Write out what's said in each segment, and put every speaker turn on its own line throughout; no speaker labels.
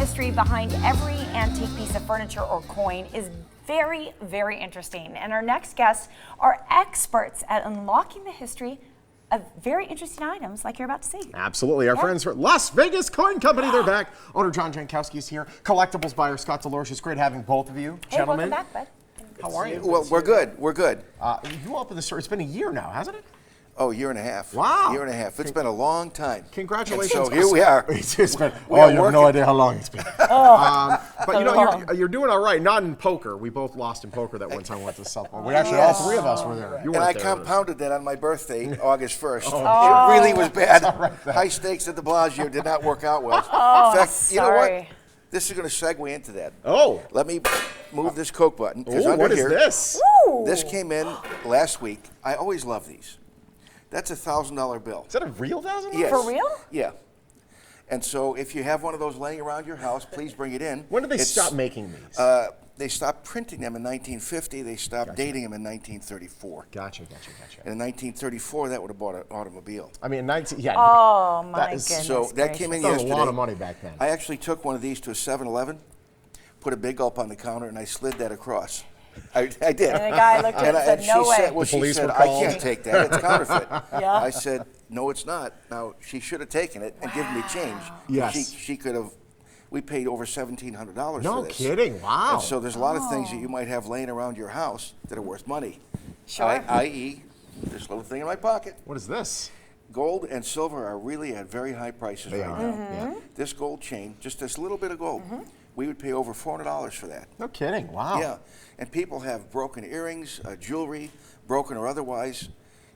history behind every antique piece of furniture or coin is very, very interesting. And our next guests are experts at unlocking the history of very interesting items like you're about to see.
Absolutely. Our friends from Las Vegas Coin Company, they're back. Owner John Jankowski is here. Collectibles buyer Scott Delors. It's great having both of you, gentlemen.
Welcome back, bud.
How are you?
Well, we're good. We're good.
You opened the store. It's been a year now, hasn't it?
Oh, year and a half.
Wow.
Year and a half. It's been a long time.
Congratulations.
And so here we are.
It's been,
We are
you have no
working.
idea how long it's been. But you know, you're doing all right. Not in poker. We both lost in poker that one time we went to Supple. We actually, all three of us were there. You
And
weren't
I
there.
compounded that on my birthday, August 1st. It really was bad. High stakes at the Bellagio did not work out well. In fact, you know what? This is going to segue into that.
Oh.
Let me move this Coke button.
Oh, what is this?
This came in last week. I always love these. That's a $1,000 bill.
Is that a real $1,000?
Yes.
For real?
Yeah. And so if you have one of those laying around your house, please bring it in.
When did they stop making these?
They stopped printing them in 1950. They stopped dating them in 1934.
Gotcha.
And in 1934, that would have bought an automobile.
I mean, 19, yeah.
Oh, my goodness.
So that came in
That was
yesterday.
a lot of money back then.
I actually took one of these to a 7-Eleven, put a big gulp on the counter, and I slid that across. I did.
And the guy looked at it and said, no way.
Well,
The
she
police
said,
were
I
called.
can't take that. It's counterfeit.
Yeah.
I said, no, it's not. Now, she should have taken it and given me change.
Yes.
She could have. We paid over $1,700
No
for this.
kidding. Wow.
And so there's a lot of things that you might have laying around your house that are worth money.
Sure.
I.e., this little thing in my pocket.
What is this?
Gold and silver are really at very high prices
They
right
are.
now.
Yeah.
This gold chain, just this little bit of gold, we would pay over $400 for that.
No kidding. Wow.
Yeah, and people have broken earrings, jewelry, broken or otherwise.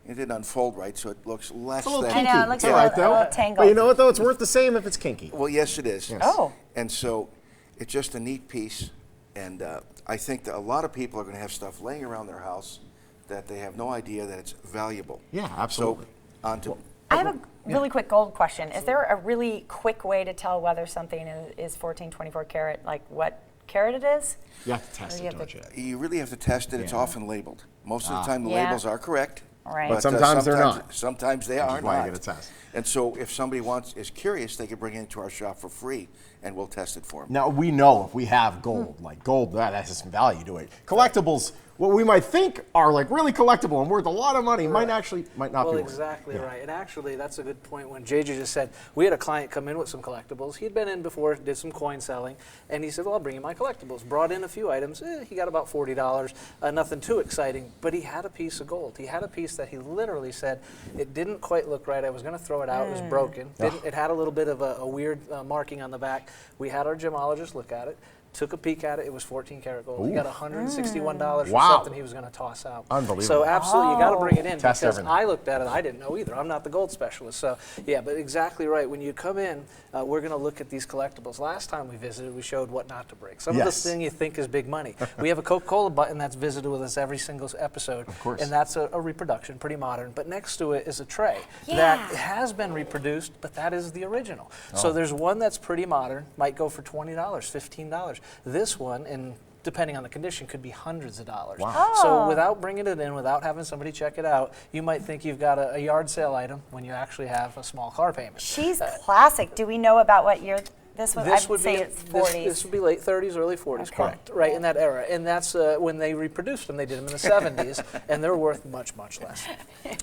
It didn't unfold right, so it looks less
It's a little
than.
kinky.
I know, it looks
It's
a
all right,
little
though.
tangled.
But you know what, though? It's worth the same if it's kinky.
Well, yes, it is.
Yes.
Oh.
And so it's just a neat piece, and I think that a lot of people are going to have stuff laying around their house that they have no idea that it's valuable.
Yeah, absolutely.
So, on to.
I have a really quick gold question. Is there a really quick way to tell whether something is 14, 24 karat, like what carat it is?
You have to test
Or you
it,
have
don't you?
You really have to test it. It's
Yeah.
often labeled. Most of the time, the
Yeah.
labels are correct.
Right.
But sometimes they're not.
Sometimes they
Which
are
is why you
not.
get a test.
And so, if somebody is curious, they can bring it into our shop for free, and we'll test it for them.
Now, we know if we have gold, like gold, that has some value to it. Collectibles, what we might think are like really collectible and worth a lot of money might not be
Well,
worth.
exactly
Yeah.
right. And actually, that's a good point. When JJ just said, we had a client come in with some collectibles. He'd been in before, did some coin selling, and he said, well, I'll bring you my collectibles. Brought in a few items. He got about $40. Nothing too exciting, but he had a piece of gold. He had a piece that he literally said, it didn't quite look right. I was going to throw it out. It was broken. It had a little bit of a weird marking on the back. We had our gemologist look at it. Took a peek at it. It was 14 karat gold. He got $161 for
Wow.
something he was going to toss out.
Unbelievable.
So absolutely, you got to bring it in
Test
because
everything.
I looked at it. I didn't know either. I'm not the gold specialist. So yeah, but exactly right. When you come in, we're going to look at these collectibles. Last time we visited, we showed what not to break. Some of
Yes.
this thing you think is big money. We have a Coca-Cola button that's visited with us every single episode.
Of course.
And that's a reproduction, pretty modern. But next to it is a tray
Yeah.
that has been reproduced, but that is the original. So there's one that's pretty modern, might go for $20, $15. This one, and depending on the condition, could be hundreds of dollars.
Wow.
So without bringing it in, without having somebody check it out, you might think you've got a yard sale item when you actually have a small car payment.
She's classic. Do we know about what year this was?
This
I'd
would
say
be
it's 40s.
This would be late 30s, early 40s,
Okay.
correct? Right in that era, and that's when they reproduced them. They did them in the 70s, and they're worth much, much less.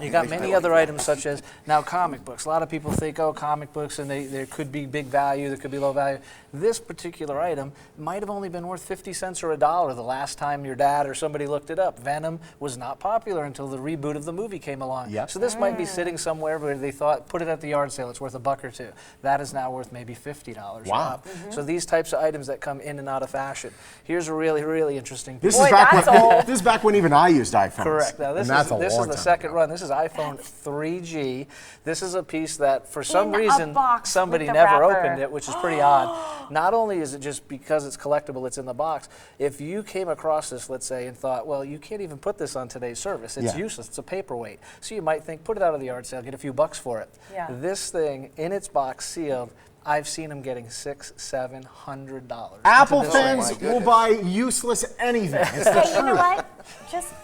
You got many other items such as now comic books. A lot of people think, oh, comic books, and there could be big value, there could be low value. This particular item might have only been worth 50 cents or $1 the last time your dad or somebody looked it up. Venom was not popular until the reboot of the movie came along.
Yep.
So this might be sitting somewhere where they thought, put it at the yard sale, it's worth $1 or $2. That is now worth maybe $50.
Wow.
up. So these types of items that come in and out of fashion. Here's a really, really interesting piece.
This
Boy,
is back
that's
when
old.
this is back when even I used iPhones.
Correct. Now this
and that's a
is
long
the
time
second
ago.
run. This is iPhone 3G. This is a piece that for some
In a
reason
box
somebody
with the
never
wrapper.
opened it, which is pretty odd. Not only is it just because it's collectible, it's in the box. If you came across this, let's say, and thought, well, you can't even put this on today's service. It's
Yeah.
useless. It's a paperweight. So you might think, put it out of the yard sale, get a few bucks for it.
Yeah.
This thing in its box sealed, I've seen them getting $600-700.
Apple
into this thing.
fans
my
will buy useless anything. It's the
Hey, you know
truth.
what?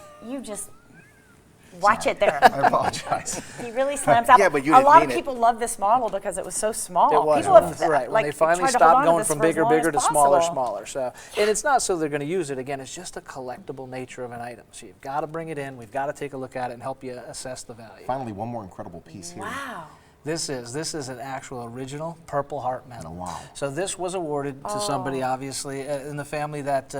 You Watch it there.
I apologize.
He really slams out.
Yeah, but you
a
didn't
lot of
mean it.
people love this model because it was so small.
It was
People have,
right when
like,
they finally
tried to hold on
stopped
to
going
this
from
for as
bigger,
long as
bigger to smaller,
possible.
smaller. So, and it's not so they're going to use it again. It's just a collectible nature of an item. So you've got to bring it in. We've got to take a look at it and help you assess the value.
Finally, one more incredible piece here.
Wow.
This is an actual original Purple Heart medal.
Oh, wow.
So this was awarded to somebody, obviously, in the family that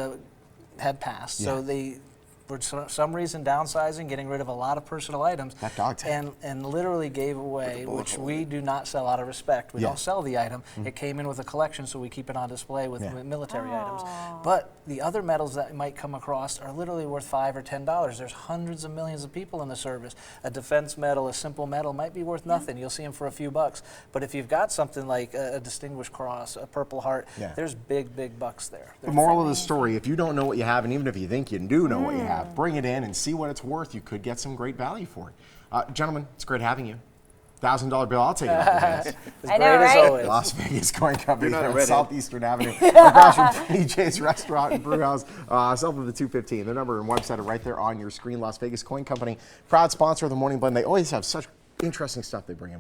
had passed.
Yeah.
So they, for some reason, downsizing, getting rid of a lot of personal items.
That dog tag.
And literally gave away, which we do not sell out of respect. We
Yeah.
don't sell the item. It came in with a collection, so we keep it on display with
Yeah.
military items. But the other medals that you might come across are literally worth $5 or $10. There's hundreds of millions of people in the service. A defense medal, a simple medal might be worth nothing. You'll see them for a few bucks. But if you've got something like a Distinguished Cross, a Purple Heart,
Yeah.
there's big, big bucks there.
The moral of the story, if you don't know what you have, and even if you think you do know what you have, bring it in and see what it's worth. You could get some great value for it. Gentlemen, it's great having you. $1,000 bill, I'll take it.
As
I
great
know,
as
right?
always.
Las Vegas Coin Company
You're not
here
a
on
redhead.
Southeastern Avenue. Across from PJ's Restaurant and Brewhouse, south of the 215. Their number and website are right there on your screen. Las Vegas Coin Company, proud sponsor of the Morning Blend. They always have such interesting stuff they bring in.